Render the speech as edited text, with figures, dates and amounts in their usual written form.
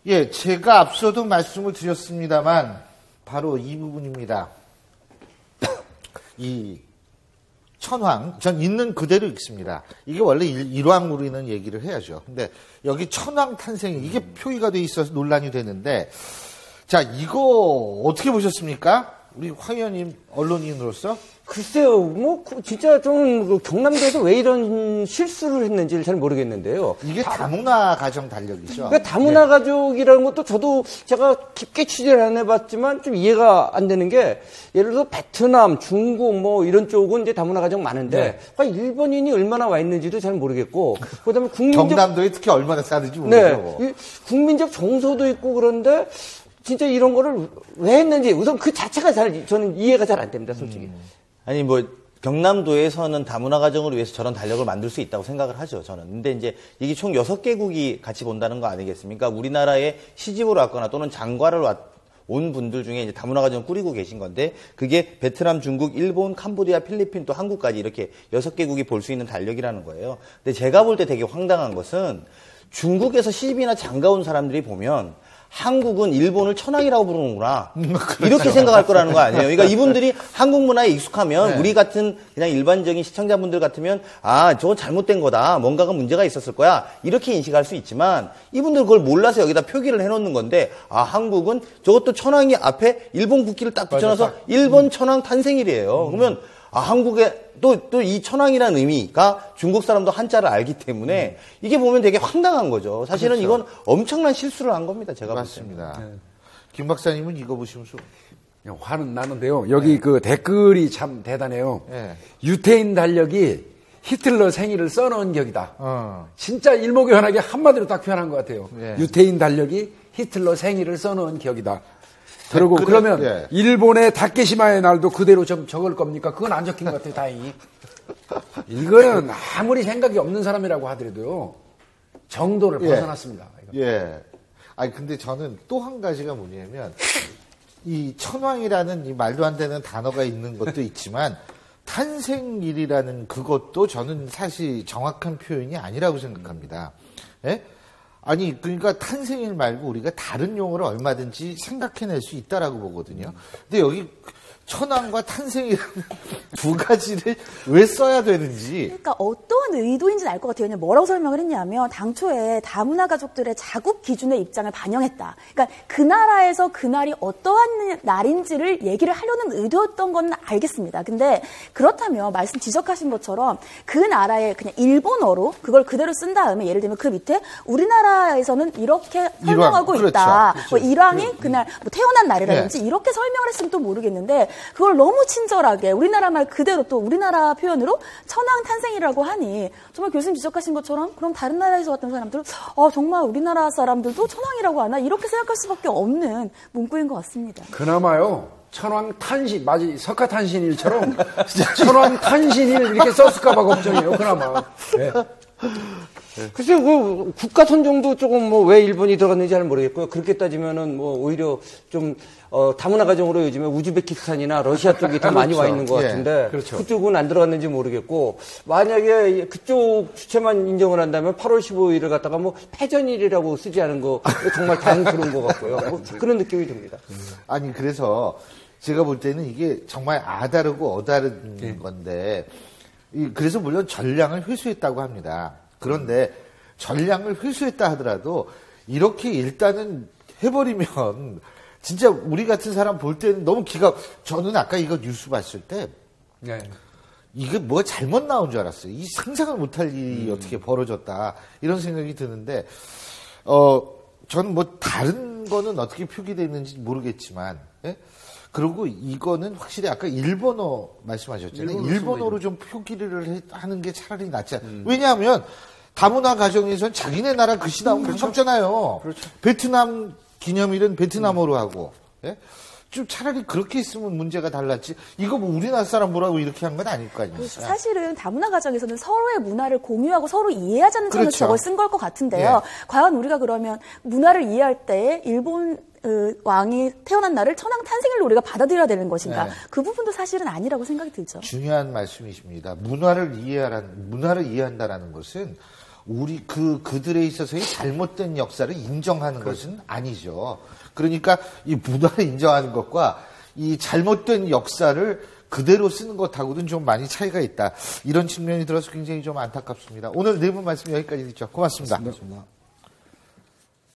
예, 제가 앞서도 말씀을 드렸습니다만 바로 이 부분입니다. 이 천황, 전 있는 그대로 읽습니다. 이게 원래 일왕으로 있는 얘기를 해야죠. 근데 여기 천황 탄생이 이게 표기가 돼 있어서 논란이 되는데, 자, 이거 어떻게 보셨습니까? 우리 황 의원님 언론인으로서? 글쎄요, 뭐 진짜 좀 경남도에서 왜 이런 실수를 했는지를 잘 모르겠는데요. 이게 다문화 가정 달력이죠. 그러니까 다문화 가족이라는 것도 저도 제가 깊게 취재를 안 해봤지만 좀 이해가 안 되는 게, 예를 들어 베트남, 중국 뭐 이런 쪽은 이제 다문화 가정 많은데 일본인이 얼마나 와 있는지도 잘 모르겠고, 그다음에 경남도에 특히 얼마나 사는지 모르죠. 네, 국민적 정서도 있고 그런데 진짜 이런 거를 왜 했는지 우선 그 자체가 저는 이해가 잘 안 됩니다, 솔직히. 아니 뭐 경남도에서는 다문화 가정을 위해서 저런 달력을 만들 수 있다고 생각을 하죠, 저는. 근데 이제 이게 총 6개국이 같이 본다는 거 아니겠습니까? 우리나라에 시집을 왔거나 또는 장가를 온 분들 중에 이제 다문화 가정을 꾸리고 계신 건데, 그게 베트남, 중국, 일본, 캄보디아, 필리핀 또 한국까지 이렇게 6개국이 볼 수 있는 달력이라는 거예요. 근데 제가 볼 때 되게 황당한 것은, 중국에서 시집이나 장가 온 사람들이 보면 한국은 일본을 천황이라고 부르는구나. 그렇죠. 이렇게 생각할 거라는 거 아니에요. 그러니까 이분들이 한국 문화에 익숙하면 우리 같은 그냥 일반적인 시청자분들 같으면 저건 잘못된 거다. 뭔가가 문제가 있었을 거야. 이렇게 인식할 수 있지만 이분들 그걸 몰라서 여기다 표기를 해놓는 건데, 한국은 저것도 천황이 앞에 일본 국기를 딱 붙여놔서 일본 천황 탄생일이에요. 그러면 한국에 또 이 천황이라는 의미가 중국 사람도 한자를 알기 때문에 이게 보면 되게 황당한 거죠. 사실은 그렇죠. 이건 엄청난 실수를 한 겁니다. 제가 맞습니다. 김 박사님은 이거 보시면서 화는 나는데요. 여기 그 댓글이 참 대단해요. 유태인 달력이 히틀러 생일을 써놓은 격이다. 진짜 일목요연하게 한마디로 딱 표현한 것 같아요. 유태인 달력이 히틀러 생일을 써놓은 격이다. 그리고 그러면 일본의 다케시마의 날도 그대로 좀 적을 겁니까? 그건 안 적힌 것 같아요, 다행히. 이거는 아무리 생각이 없는 사람이라고 하더라도요, 정도를 벗어났습니다. 아니, 근데 저는 또 한 가지가 뭐냐면, 이 천황이라는 이 말도 안 되는 단어가 있는 것도 있지만, 탄생일이라는 그것도 저는 사실 정확한 표현이 아니라고 생각합니다. 아니, 그러니까 탄생일 말고 우리가 다른 용어를 얼마든지 생각해낼 수 있다라고 보거든요. 근데 여기 천황과 탄생이라는 두 가지를 왜 써야 되는지. 그러니까 어떠한 의도인지는 알 것 같아요. 뭐라고 설명을 했냐면, 당초에 다문화 가족들의 자국 기준의 입장을 반영했다. 그러니까 그 나라에서 그날이 어떠한 날인지를 얘기를 하려는 의도였던 건 알겠습니다. 근데 그렇다면 말씀 지적하신 것처럼 그 나라의 그냥 일본어로 그걸 그대로 쓴 다음에, 예를 들면 그 밑에 우리나라에서는 이렇게 설명하고 있다. 그렇죠. 뭐 일왕이 그날 뭐 태어난 날이라든지 이렇게 설명을 했으면 또 모르겠는데, 그걸 너무 친절하게 우리나라 말 그대로 또 우리나라 표현으로 천황 탄생이라고 하니, 정말 교수님 지적하신 것처럼 그럼 다른 나라에서 왔던 사람들은 정말 우리나라 사람들도 천황이라고 하나, 이렇게 생각할 수밖에 없는 문구인 것 같습니다. 그나마요, 천황 탄신, 마치 석가탄신일처럼 천황 탄신일 이렇게 썼을까 봐 걱정이에요, 그나마. 글쎄요, 그 국가 선정도 조금 뭐 왜 일본이 들어갔는지 잘 모르겠고요. 그렇게 따지면은 뭐 오히려 좀 다문화 가정으로 요즘에 우즈베키스탄이나 러시아 쪽이 더 많이 와 있는 것 같은데, 그쪽은 안 들어갔는지 모르겠고, 만약에 그쪽 주체만 인정을 한다면 8월 15일을 갖다가 뭐 패전일이라고 쓰지 않은 거 정말 다행스러운 것 같고요. 뭐 그런 느낌이 듭니다. 아니, 그래서 제가 볼 때는 이게 정말 아다르고 어다른 건데, 그래서 물론 전량을 회수했다고 합니다. 그런데 전량을 회수했다 하더라도 이렇게 일단은 해버리면 진짜 우리 같은 사람 볼 때는 너무 저는 아까 이거 뉴스 봤을 때 이게 뭐가 잘못 나온 줄 알았어요. 이 상상을 못할 일이 어떻게 벌어졌다, 이런 생각이 드는데, 저는 뭐 다른 거는 어떻게 표기되어 있는지 모르겠지만, 그리고 이거는 확실히 아까 일본어 말씀하셨잖아요. 일본어로 좀 표기를 하는 게 차라리 낫지 않아요. 왜냐하면 다문화 가정에선 자기네 나라 글씨 나오면 반갑잖아요. 베트남 기념일은 베트남어로 하고. 좀 차라리 그렇게 있으면 문제가 달랐지. 이거 뭐 우리나라 사람 뭐라고 이렇게 한 건 아닐 거 아니에요. 사실은 다문화 가정에서는 서로의 문화를 공유하고 서로 이해하자는 점에서 저걸 쓴 걸 것 같은데요. 과연 우리가 그러면 문화를 이해할 때 일본 왕이 태어난 날을 천황 탄생일로 우리가 받아들여야 되는 것인가? 그 부분도 사실은 아니라고 생각이 들죠. 중요한 말씀이십니다. 문화를 이해한다라는 것은 그들에 있어서의 잘못된 역사를 인정하는 것은 아니죠. 그러니까 이 문화를 인정하는 것과 이 잘못된 역사를 그대로 쓰는 것하고는 좀 많이 차이가 있다. 이런 측면이 들어서 굉장히 좀 안타깝습니다. 오늘 네 분 말씀 여기까지 듣죠. 고맙습니다. 고맙습니다.